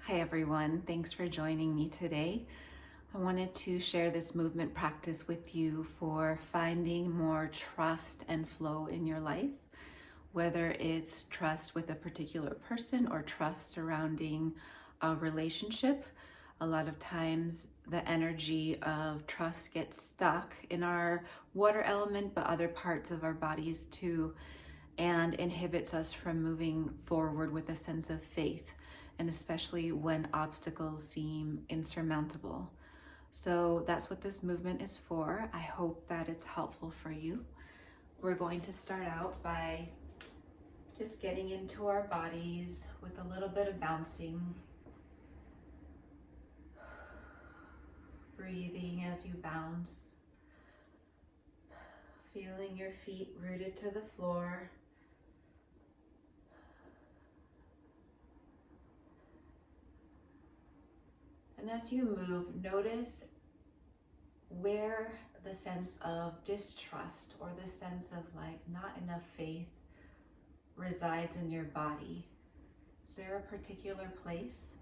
Hi everyone, thanks for joining me today. I wanted to share this movement practice with you for finding more trust and flow in your life, whether it's trust with a particular person or trust surrounding a relationship. A lot of times the energy of trust gets stuck in our water element, but other parts of our bodies too, and inhibits us from moving forward with a sense of faith, and especially when obstacles seem insurmountable. So that's what this movement is for. I hope that it's helpful for you. We're going to start out by just getting into our bodies with a little bit of bouncing. Breathing as you bounce. Feeling your feet rooted to the floor. And as you move, notice where the sense of distrust or the sense of like not enough faith resides in your body. Is there a particular place?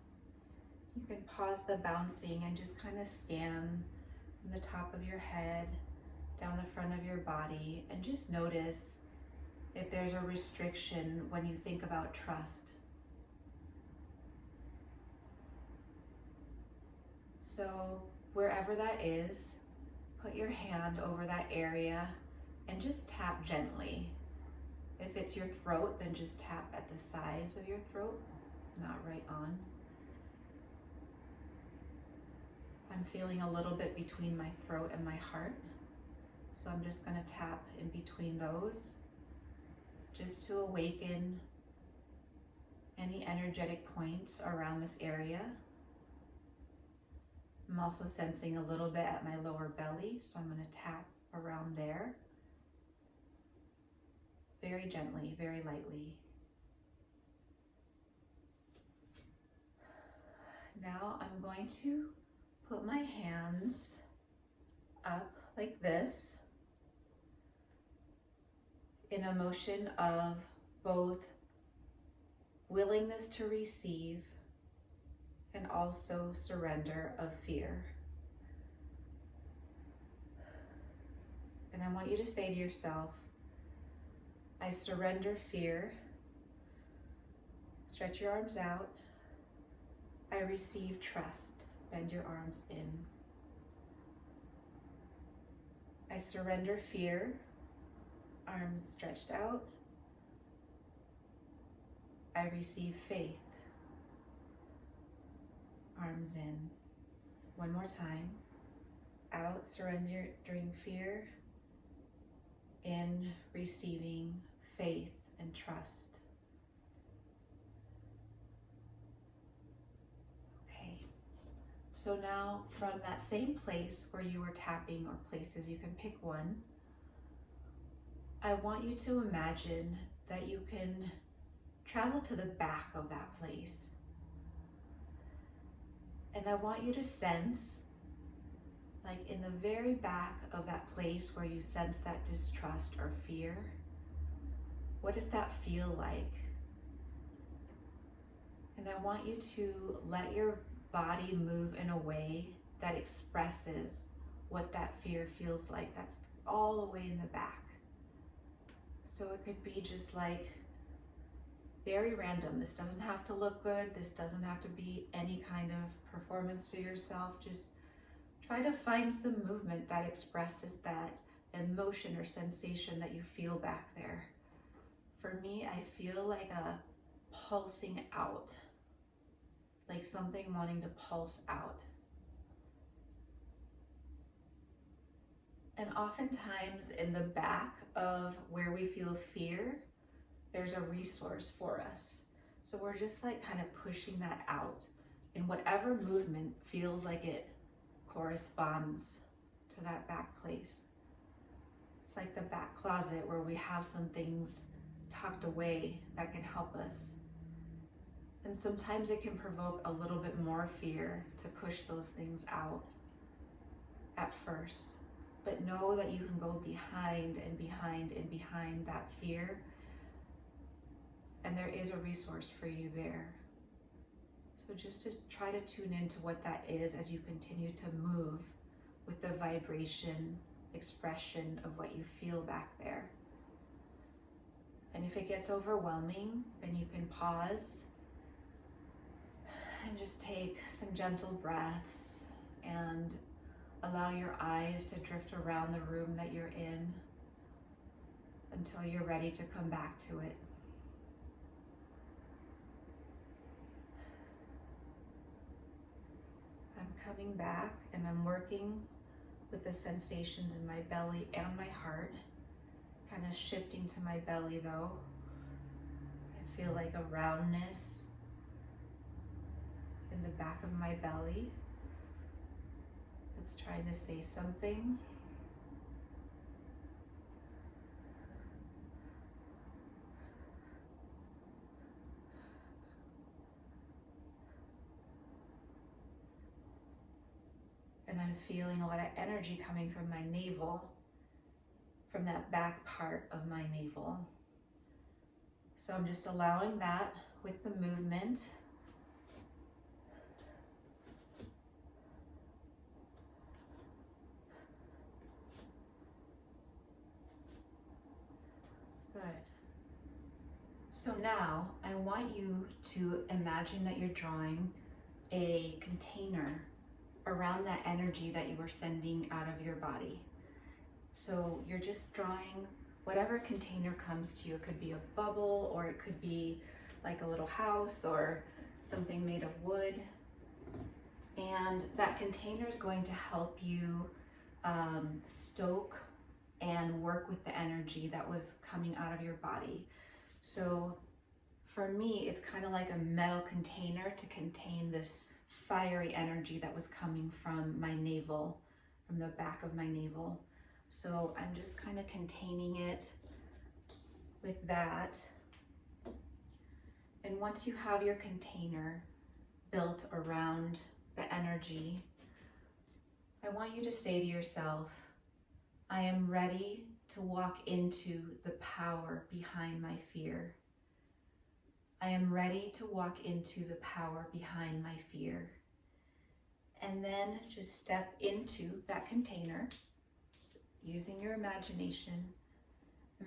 You can pause the bouncing and just kind of scan from the top of your head down the front of your body and just notice if there's a restriction when you think about trust. So wherever that is, put your hand over that area and just tap gently. If it's your throat, then just tap at the sides of your throat, not right on. I'm feeling a little bit between my throat and my heart, so I'm just going to tap in between those just to awaken any energetic points around this area. I'm also sensing a little bit at my lower belly, so I'm going to tap around there. Very gently, very lightly. Now I'm going to put my hands up like this in a motion of both willingness to receive and also surrender of fear. And I want you to say to yourself, I surrender fear. Stretch your arms out. I receive trust. Bend your arms in. I surrender fear. Arms stretched out. I receive faith. Arms in. One more time. Out, surrendering fear. In, receiving faith and trust. Okay. So now from that same place where you were tapping, or places, you can pick one. I want you to imagine that you can travel to the back of that place. And I want you to sense, like in the very back of that place where you sense that distrust or fear, what does that feel like? And I want you to let your body move in a way that expresses what that fear feels like. That's all the way in the back. So it could be just like very random. This doesn't have to look good. This doesn't have to be any kind of performance for yourself. Just try to find some movement that expresses that emotion or sensation that you feel back there. For me, I feel like a pulsing out, like something wanting to pulse out. And oftentimes in the back of where we feel fear, there's a resource for us. So we're just like kind of pushing that out in whatever movement feels like it corresponds to that back place. It's like the back closet where we have some things tucked away that can help us. And sometimes it can provoke a little bit more fear to push those things out at first. But know that you can go behind and behind and behind that fear, and there is a resource for you there. So So just to try to tune into what that is as you continue to move with the vibration, expression of what you feel back there. And if it gets overwhelming, then you can pause and just take some gentle breaths and allow your eyes to drift around the room that you're in until you're ready to come back to it. I'm coming back and I'm working with the sensations in my belly and my heart, kind of shifting to my belly though. I feel like a roundness in the back of my belly that's trying to say something. And I'm feeling a lot of energy coming from my navel, from that back part of my navel. So I'm just allowing that with the movement. Good. So now I want you to imagine that you're drawing a container around that energy that you were sending out of your body. So you're just drawing whatever container comes to you. It could be a bubble, or it could be like a little house or something made of wood. And that container is going to help you stoke and work with the energy that was coming out of your body. So for me, it's kind of like a metal container to contain this fiery energy that was coming from my navel, from the back of my navel. So I'm just kind of containing it with that. And once you have your container built around the energy, I want you to say to yourself, I am ready to walk into the power behind my fear. I am ready to walk into the power behind my fear. And then just step into that container, just using your imagination.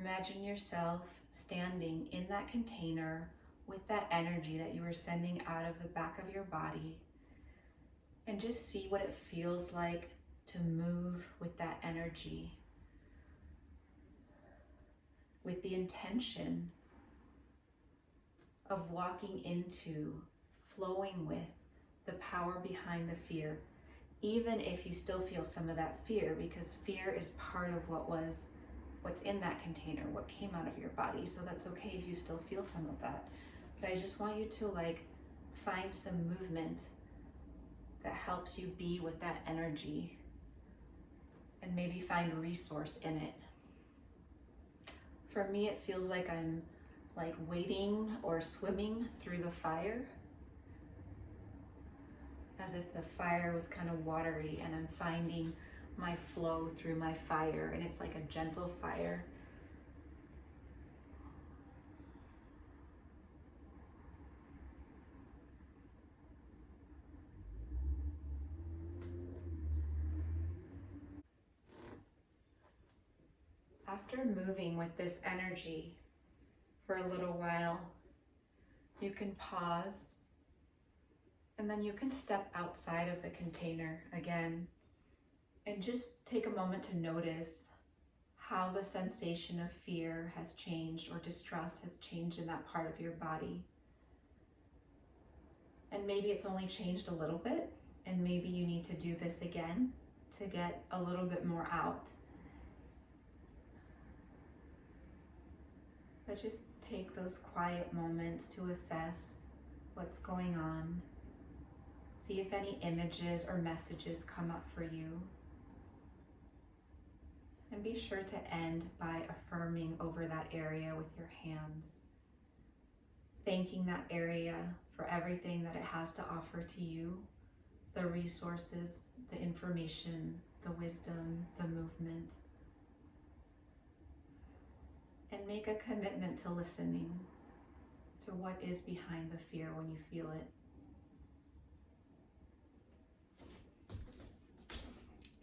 Imagine yourself standing in that container with that energy that you were sending out of the back of your body. And just see what it feels like to move with that energy, with the intention of walking into, flowing with the power behind the fear, even if you still feel some of that fear, because fear is part of what's in that container, what came out of your body. So that's okay if you still feel some of that. But I just want you to find some movement that helps you be with that energy, and maybe find resource in it. For me, it feels like I'm wading or swimming through the fire, as if the fire was kind of watery, and I'm finding my flow through my fire, and it's like a gentle fire. After moving with this energy for a little while, you can pause, and then you can step outside of the container again and just take a moment to notice how the sensation of fear has changed, or distrust has changed in that part of your body. And maybe it's only changed a little bit, and maybe you need to do this again to get a little bit more out. But just take those quiet moments to assess what's going on. See if any images or messages come up for you. And be sure to end by affirming over that area with your hands, thanking that area for everything that it has to offer to you, the resources, the information, the wisdom, the movement. And make a commitment to listening to what is behind the fear when you feel it.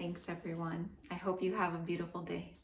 Thanks, everyone. I hope you have a beautiful day.